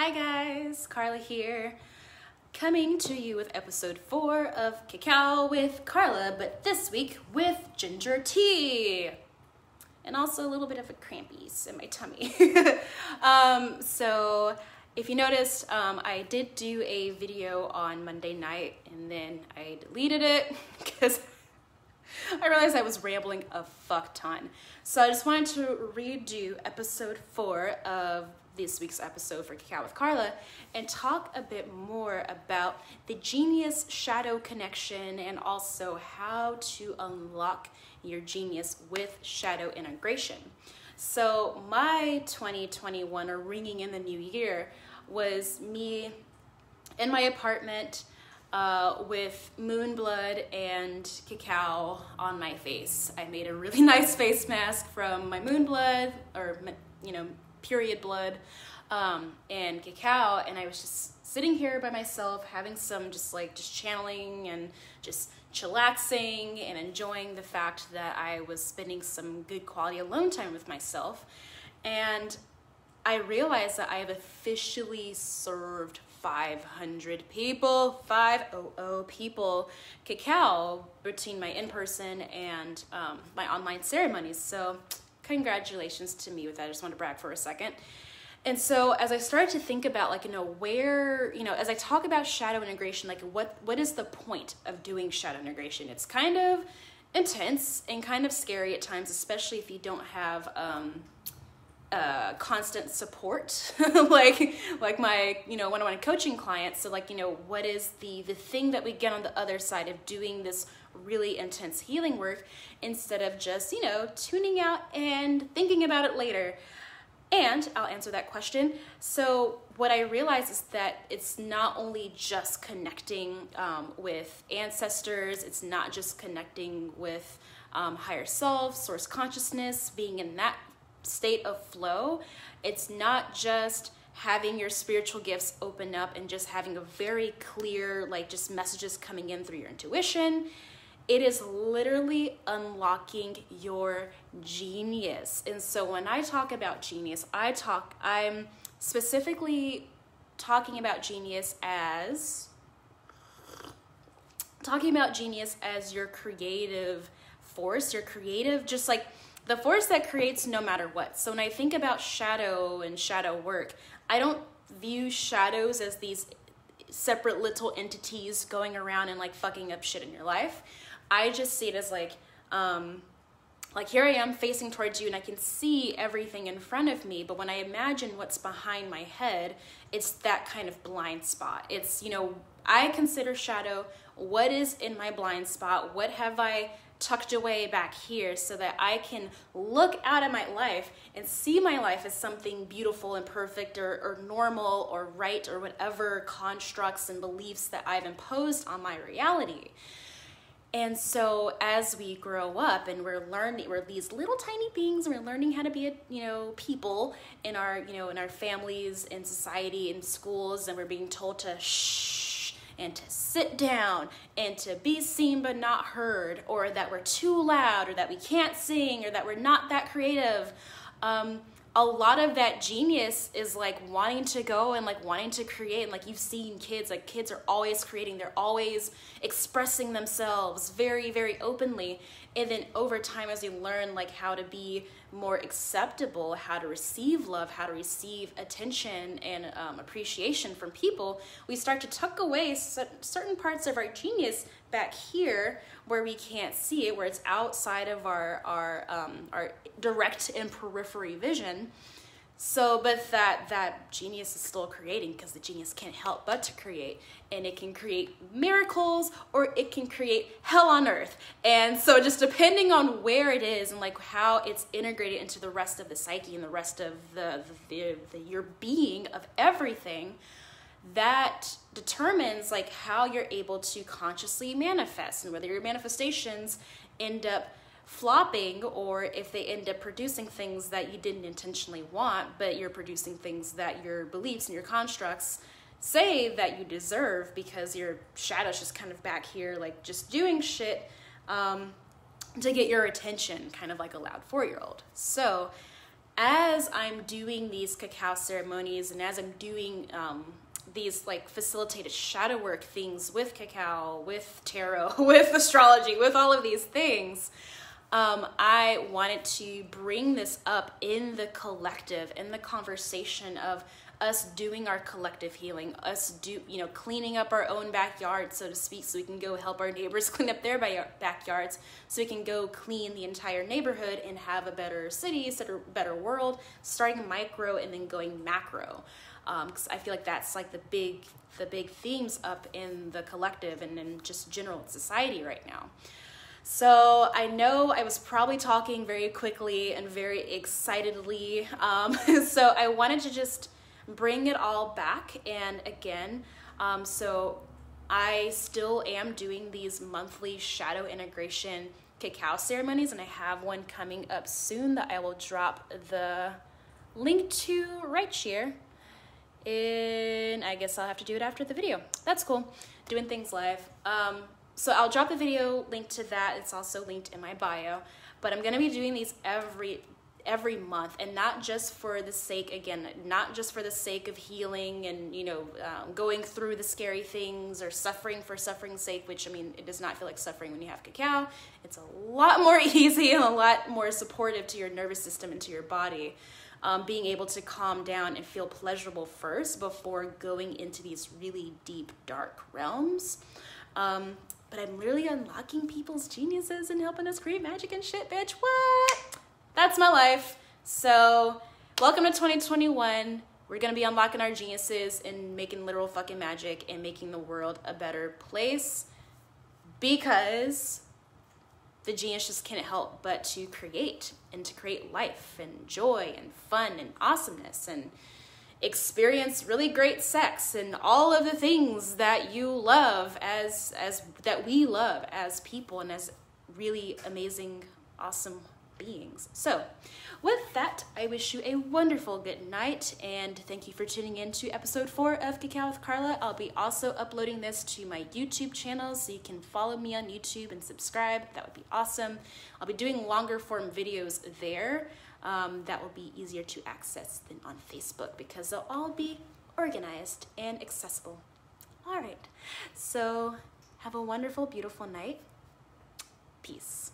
Hi guys, Karla here, coming to you with episode 4 of Cacao with Karla, but this week with ginger tea. And also a little bit of a crampies in my tummy. So if you noticed, I did do a video on Monday night and then I deleted it because I realized I was rambling a fuck ton. So I just wanted to redo episode 4 of this week's episode for Cacao with Karla and talk a bit more about the genius shadow connection and also how to unlock your genius with shadow integration. So my 2021, or ringing in the new year, was me in my apartment with moon blood and cacao on my face. I made a really nice face mask from my moon blood, or period blood, and cacao, and I was just sitting here by myself having some just channeling and just chillaxing and enjoying the fact that I was spending some good quality alone time with myself. And I realized that I have officially served 500 people, 500 people, cacao between my in-person and my online ceremonies. So congratulations to me with that. I just want to brag for a second. And so as I started to think about as I talk about shadow integration, what is the point of doing shadow integration? It's kind of intense and kind of scary at times, especially if you don't have constant support like my one-on-one coaching clients. So what is the thing that we get on the other side of doing this really intense healing work instead of just tuning out and thinking about it later? And I'll answer that question. So what I realized is that it's not only just connecting with ancestors, it's not just connecting with higher self, source consciousness, being in that state of flow. It's not just having your spiritual gifts open up and just having a very clear, just messages coming in through your intuition. It is literally unlocking your genius. And so when I talk about genius, I'm specifically talking about genius as your creative force, your creative, just like the force that creates no matter what. So when I think about shadow and shadow work, I don't view shadows as these separate little entities going around and fucking up shit in your life. I just see it as here I am facing towards you and I can see everything in front of me, but when I imagine what's behind my head, it's that kind of blind spot. It's, I consider shadow what is in my blind spot, what have I tucked away back here so that I can look out at my life and see my life as something beautiful and perfect or normal or right or whatever constructs and beliefs that I've imposed on my reality. And so as we grow up and we're these little tiny beings and we're learning how to be people in our in our families, in society, in schools, and we're being told to shh and to sit down and to be seen but not heard, or that we're too loud, or that we can't sing, or that we're not that creative. A lot of that genius is wanting to go and wanting to create, and you've seen kids, kids are always creating, they're always expressing themselves very, very openly. And then over time, as we learn how to be more acceptable, how to receive love, how to receive attention and appreciation from people, we start to tuck away certain parts of our genius back here where we can't see it, where it's outside of our direct and periphery vision. So, but that genius is still creating, because the genius can't help but to create, and it can create miracles or it can create hell on earth. And so just depending on where it is and how it's integrated into the rest of the psyche and the rest of your being of everything, that determines how you're able to consciously manifest, and whether your manifestations end up flopping or if they end up producing things that you didn't intentionally want, but you're producing things that your beliefs and your constructs say that you deserve, because your shadow's just kind of back here just doing shit to get your attention, kind of like a loud 4-year-old. So as I'm doing these cacao ceremonies and as I'm doing these like facilitated shadow work things with cacao, with tarot, with astrology, with all of these things, I wanted to bring this up in the collective, in the conversation of us doing our collective healing, us cleaning up our own backyard, so to speak, so we can go help our neighbors clean up their backyards, so we can go clean the entire neighborhood and have a better city, better world, starting micro and then going macro. Because I feel like that's like the big themes up in the collective and in just general society right now. So I know I was probably talking very quickly and very excitedly. So I wanted to just bring it all back. And again, so I still am doing these monthly shadow integration cacao ceremonies, and I have one coming up soon that I will drop the link to right here. And I guess I'll have to do it after the video. That's cool. Doing things live. So I'll drop the video link to that. It's also linked in my bio. But I'm gonna be doing these every month, and not just for the sake, again, not just for the sake of healing and going through the scary things or suffering for suffering's sake, which I mean, it does not feel like suffering when you have cacao. It's a lot more easy and a lot more supportive to your nervous system and to your body. Being able to calm down and feel pleasurable first before going into these really deep, dark realms. But I'm literally unlocking people's geniuses and helping us create magic and shit, bitch. What? That's my life. So welcome to 2021. We're gonna be unlocking our geniuses and making literal fucking magic and making the world a better place, because the genius just can't help but to create and to create life and joy and fun and awesomeness and experience really great sex and all of the things that you love as that we love as people and as really amazing, awesome beings. So with that, I wish you a wonderful good night, and thank you for tuning in to episode 4 of Cacao with Karla. I'll be also uploading this to my YouTube channel, so you can follow me on YouTube and subscribe. That would be awesome. I'll be doing longer form videos there. That will be easier to access than on Facebook, because they'll all be organized and accessible. All right, so have a wonderful, beautiful night. Peace.